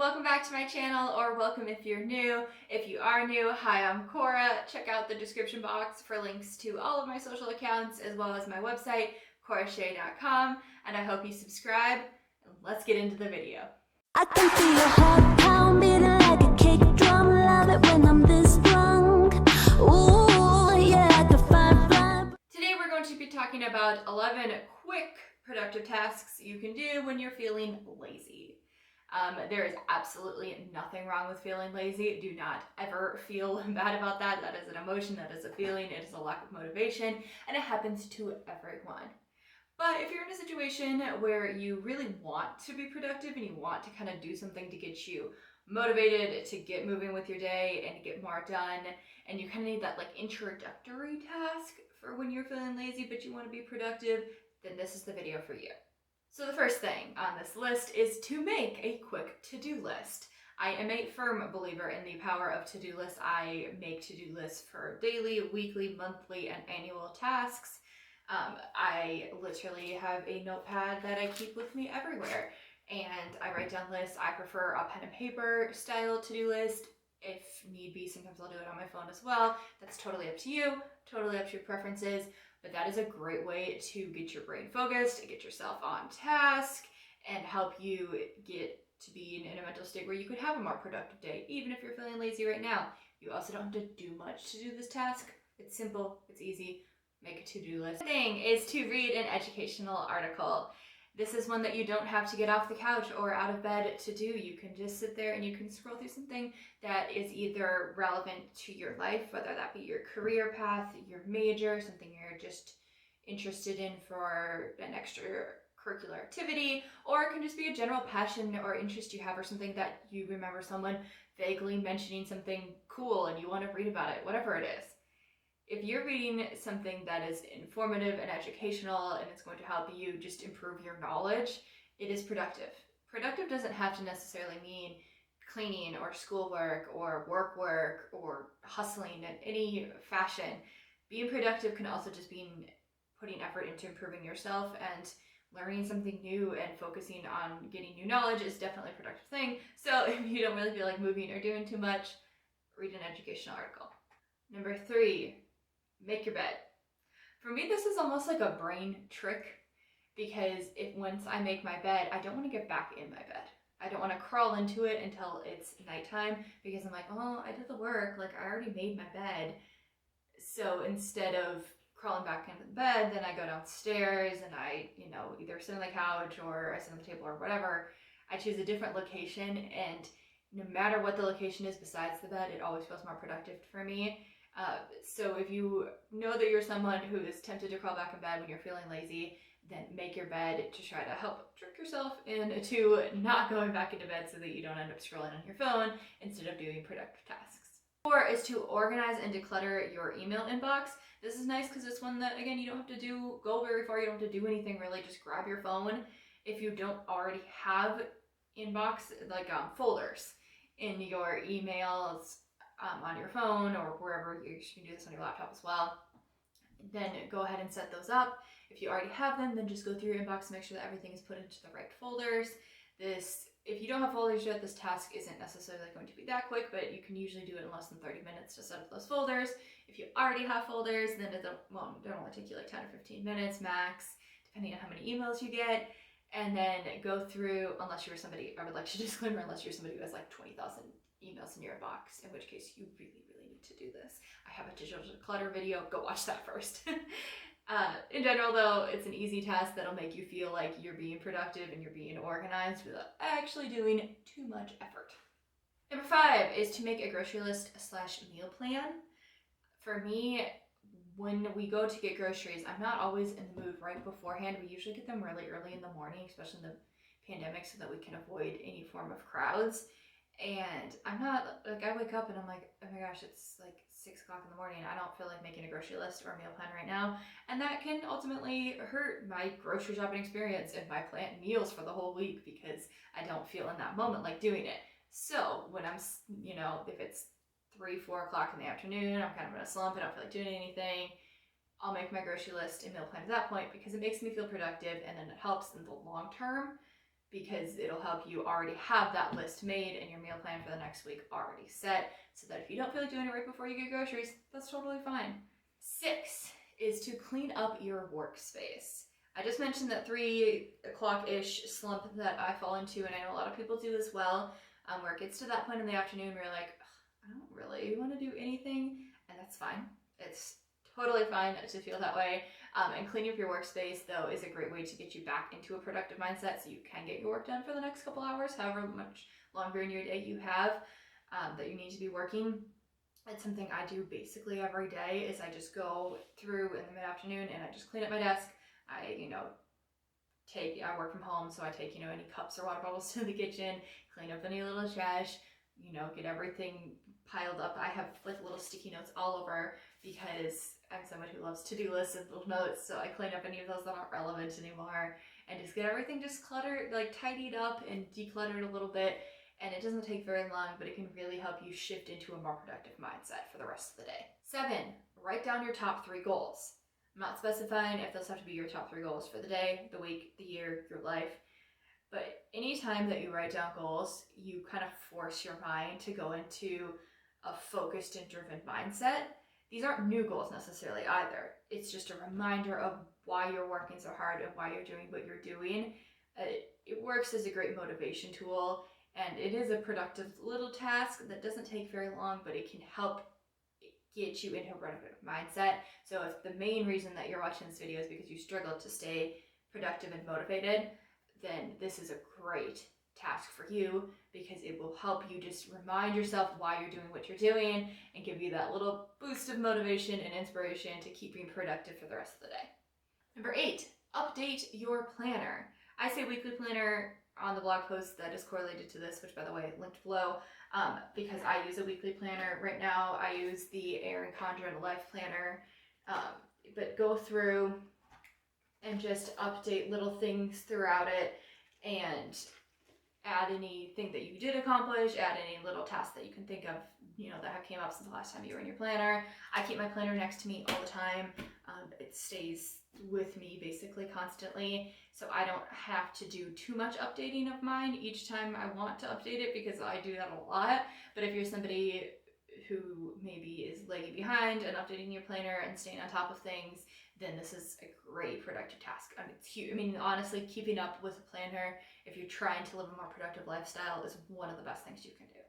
welcome back to my channel, or welcome if you're new. If you are new, hi, I'm Cora. Check out the description box for links to all of my social accounts as well as my website, corashay.com, and I hope you subscribe. Let's get into the video. I can feel your heart pound beating like a kick drum. Love it when I'm this drunk. Ooh, yeah, I can find blind. Today we're going to be talking about 11 quick productive tasks you can do when you're feeling lazy. There is absolutely nothing wrong with feeling lazy. Do not ever feel bad about that. That is an emotion, that is a feeling, it is a lack of motivation, and it happens to everyone. But if you're in a situation where you really want to be productive and you want to kind of do something to get you motivated, to get moving with your day and to get more done, and you kind of need that like introductory task for when you're feeling lazy but you want to be productive, then this is the video for you. So the first thing on this list is to make a quick to-do list. I am a firm believer in the power of to-do lists. I make to-do lists for daily, weekly, monthly, and annual tasks. I literally have a notepad that I keep with me everywhere, and I write down lists. I prefer a pen and paper style to-do list. If need be, sometimes I'll do it on my phone as well. That's totally up to you, totally up to your preferences, but that is a great way to get your brain focused, to get yourself on task, and help you get to be in a mental state where you could have a more productive day, even if you're feeling lazy right now. You also don't have to do much to do this task. It's simple, it's easy. Make a to-do list. The thing is to read an educational article. This is one that you don't have to get off the couch or out of bed to do. You can just sit there and you can scroll through something that is either relevant to your life, whether that be your career path, your major, something you're just interested in for an extracurricular activity, or it can just be a general passion or interest you have, or something that you remember someone vaguely mentioning something cool and you want to read about it, whatever it is. If you're reading something that is informative and educational and it's going to help you just improve your knowledge, it is productive. Productive doesn't have to necessarily mean cleaning or schoolwork or work or hustling in any fashion. Being productive can also just mean putting effort into improving yourself, and learning something new and focusing on getting new knowledge is definitely a productive thing. So if you don't really feel like moving or doing too much, read an educational article. Number 3. Make your bed. For me, this is almost like a brain trick, because once I make my bed, I don't want to get back in my bed. I don't want to crawl into it until it's nighttime, because I'm like, oh, I did the work, like I already made my bed. So instead of crawling back into the bed, then I go downstairs and I, either sit on the couch or I sit on the table or whatever. I choose a different location, and no matter what the location is besides the bed, it always feels more productive for me. So if you know that you're someone who is tempted to crawl back in bed when you're feeling lazy, then make your bed to try to help trick yourself into not going back into bed so that you don't end up scrolling on your phone instead of doing productive tasks. 4 is to organize and declutter your email inbox. This is nice because it's one that, again, you don't have to go very far. You don't have to do anything really. Just grab your phone. If you don't already have inbox, like folders in your emails, on your phone or wherever, you can do this on your laptop as well, then go ahead and set those up. If you already have them, then just go through your inbox and make sure that everything is put into the right folders. If you don't have folders yet, this task isn't necessarily going to be that quick, but you can usually do it in less than 30 minutes to set up those folders. If you already have folders, then it'll only take you like 10 or 15 minutes max, depending on how many emails you get. And then go through, unless you're somebody, I would like to disclaimer, unless you're somebody who has like 20,000 emails in your inbox, in which case you really, really need to do this. I have a digital declutter video, go watch that first. In general though, it's an easy task that'll make you feel like you're being productive and you're being organized without actually doing too much effort. Number 5 is to make a grocery list / meal plan. For me, when we go to get groceries, I'm not always in the mood right beforehand. We usually get them really early in the morning, especially in the pandemic, so that we can avoid any form of crowds. And I'm not, like, I wake up and I'm like, oh my gosh, it's like 6 o'clock in the morning. I don't feel like making a grocery list or a meal plan right now. And that can ultimately hurt my grocery shopping experience and my planned meals for the whole week, because I don't feel in that moment like doing it. So when I'm, if it's 3, 4 o'clock in the afternoon, I'm kind of in a slump, I don't feel like doing anything, I'll make my grocery list and meal plan at that point, because it makes me feel productive, and then it helps in the long term because it'll help you already have that list made and your meal plan for the next week already set, so that if you don't feel like doing it right before you get groceries, that's totally fine. 6 is to clean up your workspace. I just mentioned that 3 o'clock-ish slump that I fall into, and I know a lot of people do as well, where it gets to that point in the afternoon where you're like, I don't really want to do anything, and that's fine. It's totally fine to feel that way. And cleaning up your workspace, though, is a great way to get you back into a productive mindset so you can get your work done for the next couple hours, however much longer in your day you have that you need to be working. It's something I do basically every day. Is I just go through in the mid-afternoon and I just clean up my desk. I work from home, so I take, any cups or water bottles to the kitchen, clean up any little trash, get everything piled up. I have like little sticky notes all over because I'm someone who loves to-do lists and little notes, so I clean up any of those that aren't relevant anymore and just get everything just cluttered, like tidied up and decluttered a little bit. And it doesn't take very long, but it can really help you shift into a more productive mindset for the rest of the day. 7, write down your top 3 goals. I'm not specifying if those have to be your top 3 goals for the day, the week, the year, your life. But anytime that you write down goals, you kind of force your mind to go into a focused and driven mindset. These aren't new goals necessarily either. It's just a reminder of why you're working so hard and why you're doing what you're doing. It works as a great motivation tool, and it is a productive little task that doesn't take very long, but it can help get you into a productive mindset. So if the main reason that you're watching this video is because you struggle to stay productive and motivated, then this is a great task for you, because it will help you just remind yourself why you're doing what you're doing and give you that little boost of motivation and inspiration to keep being productive for the rest of the day. Number 8, update your planner. I say weekly planner on the blog post that is correlated to this, which by the way, linked below, because I use a weekly planner. Right now I use the Erin Condren Life Planner, but go through and just update little things throughout it and add anything that you did accomplish, add any little tasks that you can think of, that have came up since the last time you were in your planner. I keep my planner next to me all the time. It stays with me basically constantly, so I don't have to do too much updating of mine each time I want to update it, because I do that a lot. But if you're somebody who maybe is lagging behind and updating your planner and staying on top of things, then this is a great productive task. It's huge. Honestly, keeping up with a planner, if you're trying to live a more productive lifestyle, is one of the best things you can do.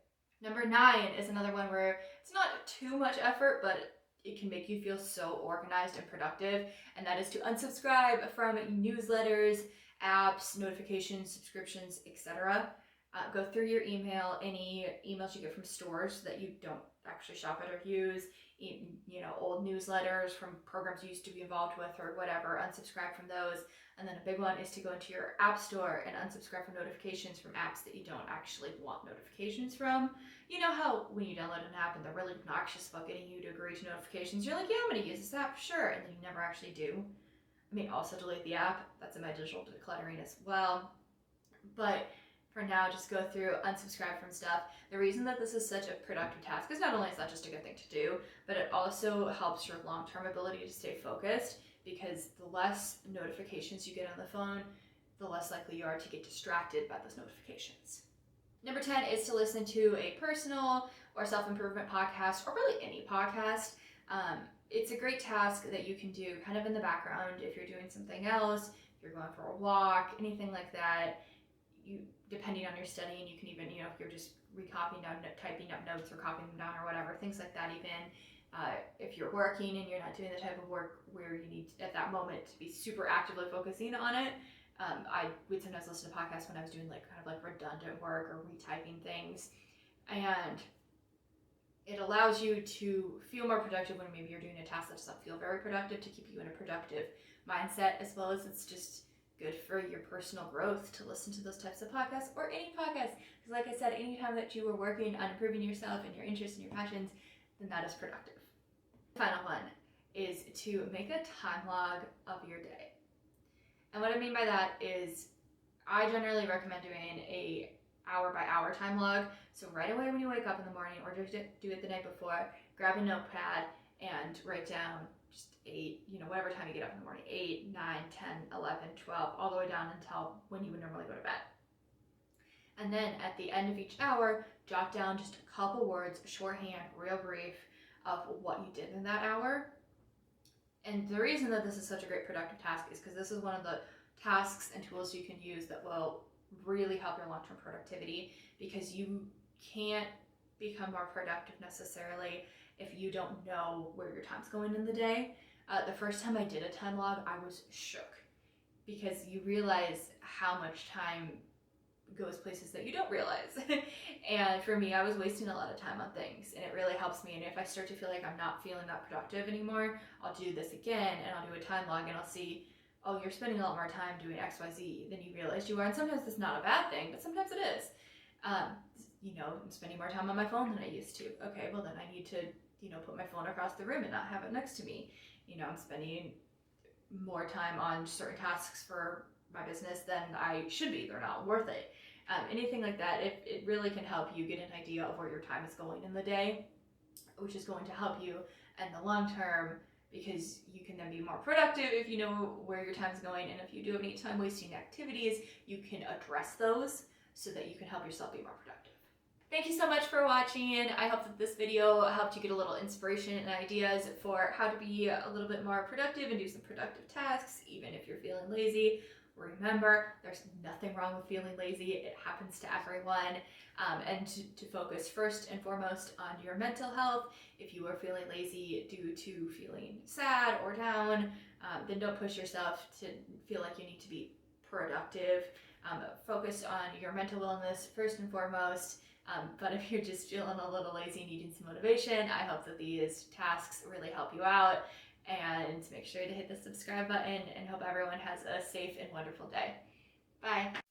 Number 9 is another one where it's not too much effort, but it can make you feel so organized and productive, and that is to unsubscribe from newsletters, apps, notifications, subscriptions, etc. Go through your email, any emails you get from stores that you don't actually shop at or use, old newsletters from programs you used to be involved with or whatever, unsubscribe from those. And then a big one is to go into your app store and unsubscribe from notifications from apps that you don't actually want notifications from. You know how when you download an app and they're really obnoxious about getting you to agree to notifications, you're like, yeah, I'm going to use this app, sure, and then you never actually do. Also delete the app. That's in my digital decluttering as well. But for now, just go through, unsubscribe from stuff. The reason that this is such a productive task is not only is that just a good thing to do, but it also helps your long-term ability to stay focused, because the less notifications you get on the phone, the less likely you are to get distracted by those notifications. Number 10 is to listen to a personal or self-improvement podcast, or really any podcast. It's a great task that you can do kind of in the background if you're doing something else, if you're going for a walk, anything like that. Depending on your studying, you can even, if you're just typing up notes or copying them down or whatever, things like that even. If you're working and you're not doing the type of work where you need at that moment to be super actively focusing on it, I would sometimes listen to podcasts when I was doing kind of redundant work or retyping things. And it allows you to feel more productive when maybe you're doing a task that doesn't feel very productive, to keep you in a productive mindset, as well as it's just good for your personal growth to listen to those types of podcasts, or any podcast. Because like I said, anytime that you are working on improving yourself and your interests and your passions, then that is productive. The final one is to make a time log of your day. And what I mean by that is I generally recommend doing a hour-by-hour time log. So right away when you wake up in the morning, or just do it the night before, grab a notepad and write down just 8, whatever time you get up in the morning, 8, 9, 10, 11, 12, all the way down until when you would normally go to bed. And then at the end of each hour, jot down just a couple words, shorthand, real brief, of what you did in that hour. And the reason that this is such a great productive task is because this is one of the tasks and tools you can use that will really help your long-term productivity, because you can't become more productive necessarily if you don't know where your time's going in the day. The first time I did a time log, I was shook, because you realize how much time goes places that you don't realize. And for me, I was wasting a lot of time on things, and it really helps me. And if I start to feel like I'm not feeling that productive anymore, I'll do this again, and I'll do a time log, and I'll see, oh, you're spending a lot more time doing XYZ than you realized you are. And sometimes it's not a bad thing, but sometimes it is. I'm spending more time on my phone than I used to. Okay, well then I need to, put my phone across the room and not have it next to me. I'm spending more time on certain tasks for my business than I should be. They're not worth it. Anything like that, it really can help you get an idea of where your time is going in the day, which is going to help you in the long term, because you can then be more productive if you know where your time's going. And if you do have any time wasting activities, you can address those so that you can help yourself be more productive. Thank you so much for watching. I hope that this video helped you get a little inspiration and ideas for how to be a little bit more productive and do some productive tasks, even if you're feeling lazy. Remember, there's nothing wrong with feeling lazy. It happens to everyone. And to focus first and foremost on your mental health. If you are feeling lazy due to feeling sad or down, then don't push yourself to feel like you need to be productive. Focus on your mental wellness first and foremost. But if you're just feeling a little lazy, needing some motivation, I hope that these tasks really help you out. And make sure to hit the subscribe button, and hope everyone has a safe and wonderful day. Bye.